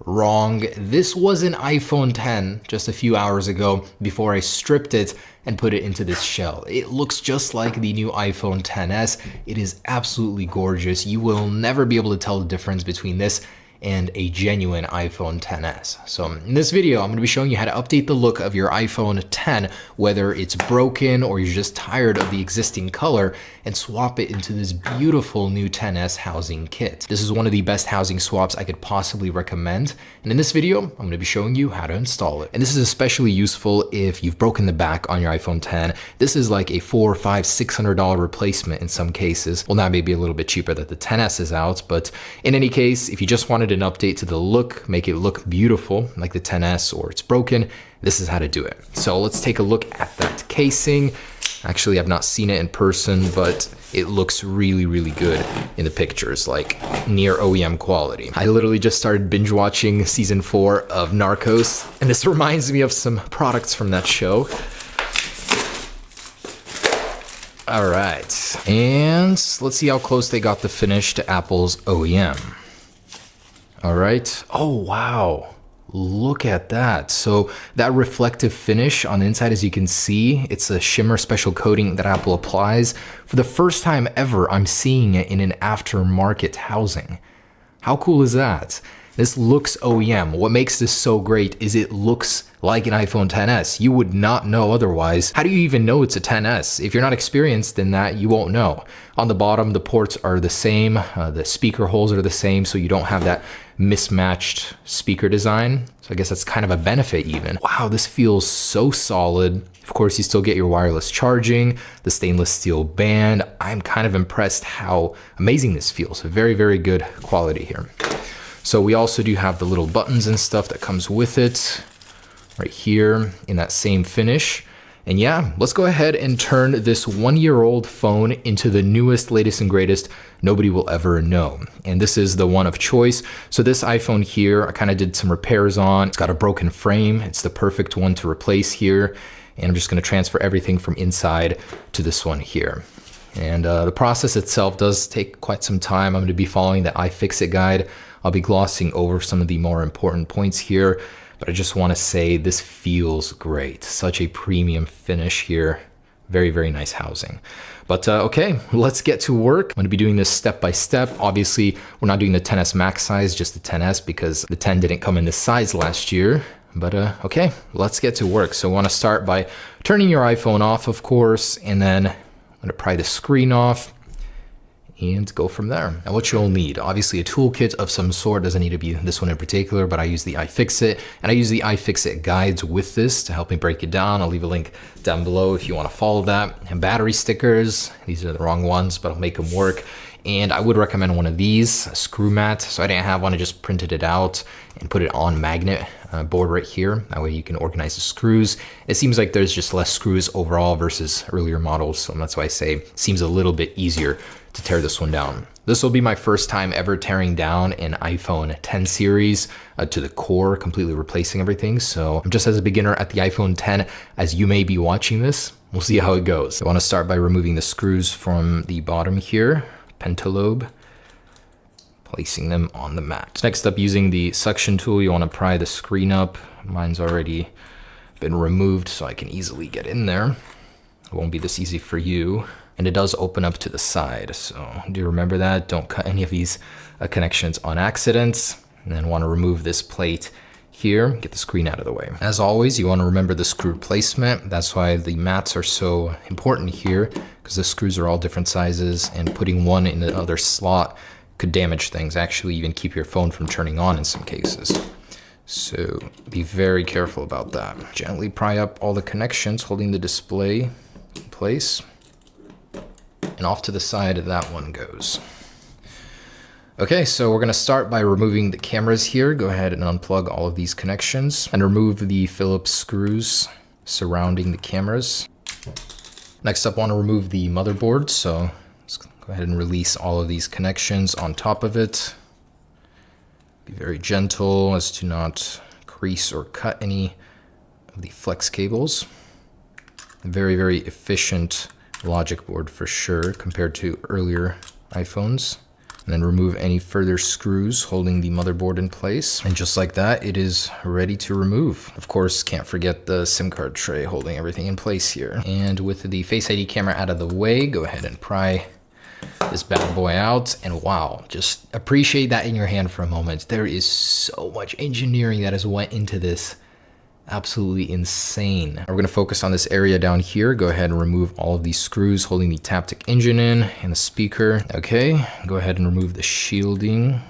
Wrong. This was an iPhone 10 just a few hours ago before I stripped it and put it into this shell. It looks just like the new iPhone XS. It is absolutely gorgeous. You will never be able to tell the difference between this and a genuine iPhone XS. So in this video, I'm going to be showing you how to update the look of your iPhone 10, whether it's broken or you're just tired of the existing color, and swap it into this beautiful new XS housing kit. This is one of the best housing swaps I could possibly recommend. And in this video, I'm going to be showing you how to install it. And this is especially useful if you've broken the back on your iPhone 10. This is like a $400, $500, $600 replacement in some cases. Well, now maybe a little bit cheaper that the XS is out, but in any case, if you just wanted an update to the look, make it look beautiful like the XS, or it's broken, this is how to do it. So let's take a look at that casing. Actually, I've not seen it in person, but it looks really, really good in the pictures, like near OEM quality. I literally just started binge watching season 4 of Narcos, and this reminds me of some products from that show. All right, and let's see how close they got the finish to Apple's OEM. All right. Oh, wow. Look at that. So that reflective finish on the inside, as you can see, it's a shimmer special coating that Apple applies. For the first time ever, I'm seeing it in an aftermarket housing. How cool is that? This looks OEM. What makes this so great is it looks like an iPhone XS. You would not know otherwise. How do you even know it's a XS? If you're not experienced in that, you won't know. On the bottom, the ports are the same. The speaker holes are the same, so you don't have that mismatched speaker design. So I guess that's kind of a benefit even. Wow, this feels so solid. Of course, you still get your wireless charging, the stainless steel band. I'm kind of impressed how amazing this feels. Very, very good quality here. So we also do have the little buttons and stuff that comes with it right here in that same finish. And yeah, let's go ahead and turn this 1-year-old phone into the newest, latest, and greatest nobody will ever know. And this is the one of choice. So this iPhone here, I kind of did some repairs on. It's got a broken frame. It's the perfect one to replace here. And I'm just going to transfer everything from inside to this one here. And the process itself does take quite some time. I'm going to be following the iFixit guide. I'll be glossing over some of the more important points here, but I just want to say this feels great. Such a premium finish here. Very, very nice housing. But okay, let's get to work. I'm going to be doing this step by step. Obviously, we're not doing the XS Max size, just the XS, because the 10 didn't come in this size last year. But okay, let's get to work. So I want to start by turning your iPhone off, of course, and then I'm going to pry the screen off and go from there. And what you'll need, obviously a toolkit of some sort. Doesn't need to be this one in particular, but I use the iFixit, and I use the iFixit guides with this to help me break it down. I'll leave a link down below if you want to follow that. And battery stickers, these are the wrong ones, but I'll make them work. And I would recommend one of these, a screw mat. So I didn't have one, I just printed it out and put it on magnet board right here. That way you can organize the screws. It seems like there's just less screws overall versus earlier models. So that's why I say it seems a little bit easier to tear this one down. This will be my first time ever tearing down an iPhone 10 series to the core, completely replacing everything. So I'm just as a beginner at the iPhone 10 as you may be watching this. We'll see how it goes. I want to start by removing the screws from the bottom here, pentalobe, placing them on the mat. Next up, using the suction tool, you want to pry the screen up. Mine's already been removed, so I can easily get in there. It won't be this easy for you. And it does open up to the side, so do remember that. Don't cut any of these connections on accident. And then want to remove this plate here, get the screen out of the way. As always, you want to remember the screw placement. That's why the mats are so important here, because the screws are all different sizes, and putting one in the other slot could damage things, actually even keep your phone from turning on in some cases. So be very careful about that. Gently pry up all the connections, holding the display in place. And off to the side that one goes. Okay, so we're gonna start by removing the cameras here. Go ahead and unplug all of these connections and remove the Phillips screws surrounding the cameras. Next up, I wanna remove the motherboard. So let's go ahead and release all of these connections on top of it. Be very gentle as to not crease or cut any of the flex cables. Very, very efficient logic board for sure compared to earlier iPhones. and then remove any further screws holding the motherboard in place. And just like that, it is ready to remove. Of course, can't forget the SIM card tray holding everything in place here. And with the Face ID camera out of the way, go ahead and pry this bad boy out, and wow, just appreciate that in your hand for a moment. There is so much engineering that has went into this. Absolutely insane. We're gonna focus on this area down here. Go ahead and remove all of these screws holding the Taptic engine in and the speaker. Okay, go ahead and remove the shielding,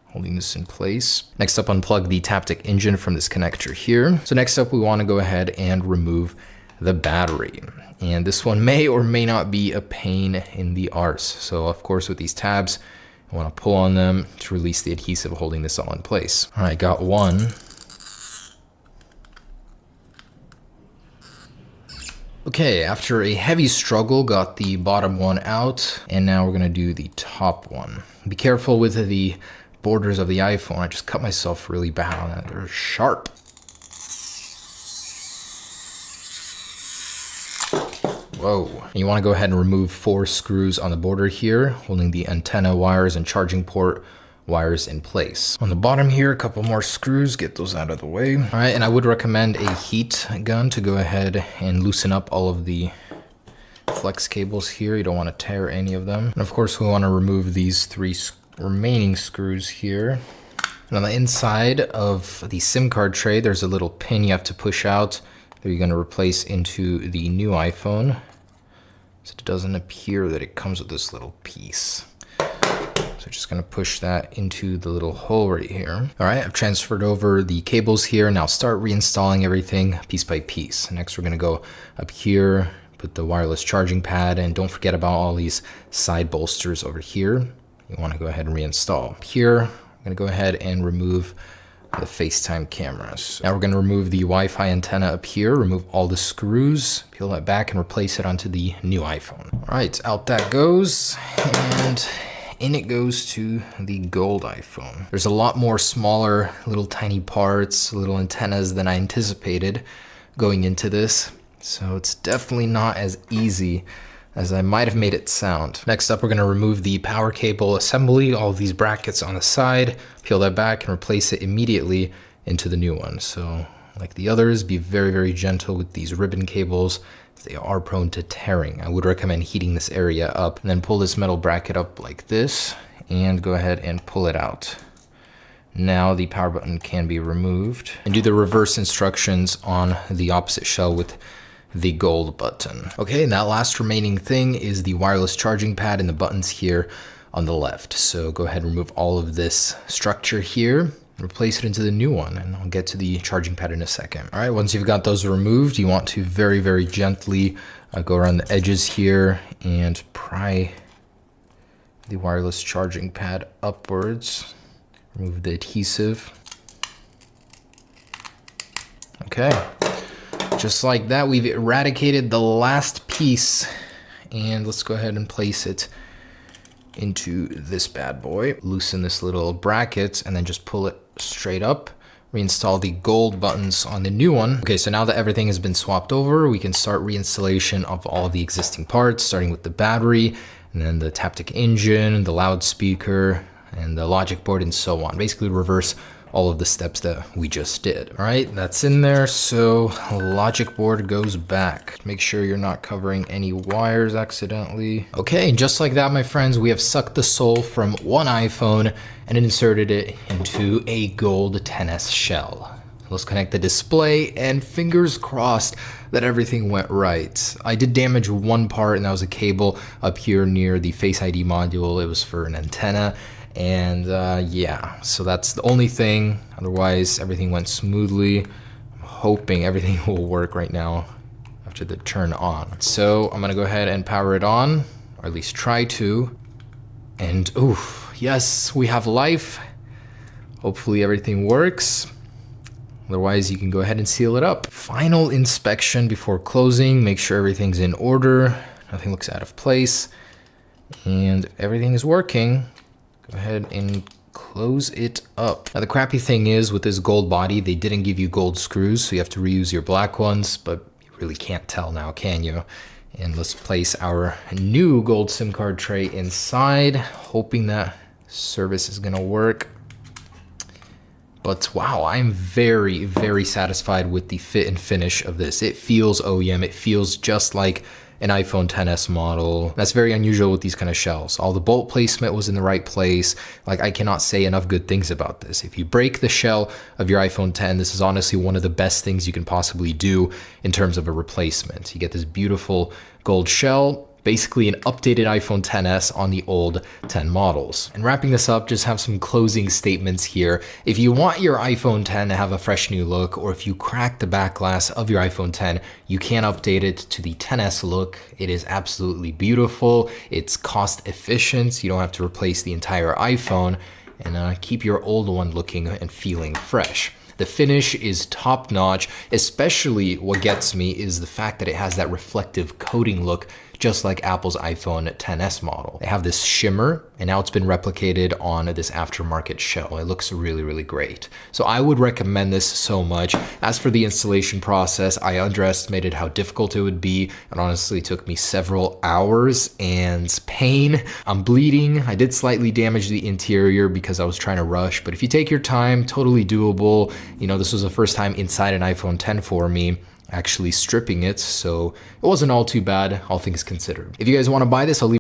holding this in place. Next up, unplug the Taptic engine from this connector here. So next up, we wanna go ahead and remove the battery. And this one may or may not be a pain in the arse. So of course, with these tabs, I wanna pull on them to release the adhesive holding this all in place. All right, got one. Okay, after a heavy struggle, got the bottom one out, and now we're gonna do the top one. Be careful with the borders of the iPhone. I just cut myself really bad on that. They're sharp. Whoa. And you wanna go ahead and remove 4 screws on the border here, holding the antenna wires and charging port wires in place. On the bottom here, a couple more screws, get those out of the way. All right, and I would recommend a heat gun to go ahead and loosen up all of the flex cables here. You don't want to tear any of them. And of course, we want to remove these 3 remaining screws here. And on the inside of the SIM card tray, there's a little pin you have to push out that you're going to replace into the new iPhone. So it doesn't appear that it comes with this little piece. So just gonna push that into the little hole right here. All right, I've transferred over the cables here. Now start reinstalling everything piece by piece. Next, we're gonna go up here, put the wireless charging pad, and don't forget about all these side bolsters over here. You wanna go ahead and reinstall. Here, I'm gonna go ahead and remove the FaceTime cameras. Now we're gonna remove the Wi-Fi antenna up here, remove all the screws, peel that back and replace it onto the new iPhone. All right, out that goes, and in it goes to the gold iPhone. There's a lot more smaller, little tiny parts, little antennas than I anticipated going into this. So it's definitely not as easy as I might have made it sound. Next up, we're gonna remove the power cable assembly, all of these brackets on the side, peel that back and replace it immediately into the new one. So like the others, be very, very gentle with these ribbon cables. They are prone to tearing. I would recommend heating this area up and then pull this metal bracket up like this and go ahead and pull it out. Now the power button can be removed, and do the reverse instructions on the opposite shell with the gold button. Okay, and that last remaining thing is the wireless charging pad and the buttons here on the left. So go ahead and remove all of this structure here, replace it into the new one, and I'll get to the charging pad in a second. All right, once you've got those removed, you want to very, very gently go around the edges here and pry the wireless charging pad upwards. Remove the adhesive. Okay, just like that, we've eradicated the last piece, and let's go ahead and place it into this bad boy. Loosen this little bracket and then just pull it straight up. Reinstall the gold buttons on the new one. Okay, so now that everything has been swapped over, we can start reinstallation of all of the existing parts, starting with the battery, and then the Taptic engine, the loudspeaker, and the logic board, and so on. Basically reverse all of the steps that we just did. All right, that's in there. So logic board goes back. Make sure you're not covering any wires accidentally. Okay, just like that, my friends, we have sucked the soul from one iPhone and inserted it into a gold 10S shell. Let's connect the display, and fingers crossed that everything went right. I did damage one part, and that was a cable up here near the Face ID module. It was for an antenna. And yeah, so that's the only thing. Otherwise, everything went smoothly. I'm hoping everything will work right now after the turn on. So I'm gonna go ahead and power it on, or at least try to. And oof, yes, we have life. Hopefully everything works. Otherwise, you can go ahead and seal it up. Final inspection before closing. Make sure everything's in order. Nothing looks out of place. And everything is working. Go ahead and close it up. Now the crappy thing is, with this gold body, they didn't give you gold screws, so you have to reuse your black ones, but you really can't tell now, can you? And let's place our new gold SIM card tray inside, hoping that service is gonna work. But wow, I'm very, very satisfied with the fit and finish of this. It feels OEM, it feels just like an iPhone XS model. That's very unusual with these kind of shells. All the bolt placement was in the right place. Like, I cannot say enough good things about this. If you break the shell of your iPhone X, this is honestly one of the best things you can possibly do in terms of a replacement. You get this beautiful gold shell, basically an updated iPhone XS on the old 10 models. And wrapping this up, just have some closing statements here. If you want your iPhone X to have a fresh new look, or if you crack the back glass of your iPhone X, you can update it to the XS look. It is absolutely beautiful. It's cost efficient. You don't have to replace the entire iPhone, and keep your old one looking and feeling fresh. The finish is top notch, especially what gets me is the fact that it has that reflective coating look, just like Apple's iPhone XS model. They have this shimmer, and now it's been replicated on this aftermarket shell. It looks really, really great. So I would recommend this so much. As for the installation process, I underestimated how difficult it would be. It honestly took me several hours and pain. I'm bleeding. I did slightly damage the interior because I was trying to rush, but if you take your time, totally doable. You know, this was the first time inside an iPhone X for me, actually stripping it, so it wasn't all too bad, all things considered. If you guys want to buy this, I'll leave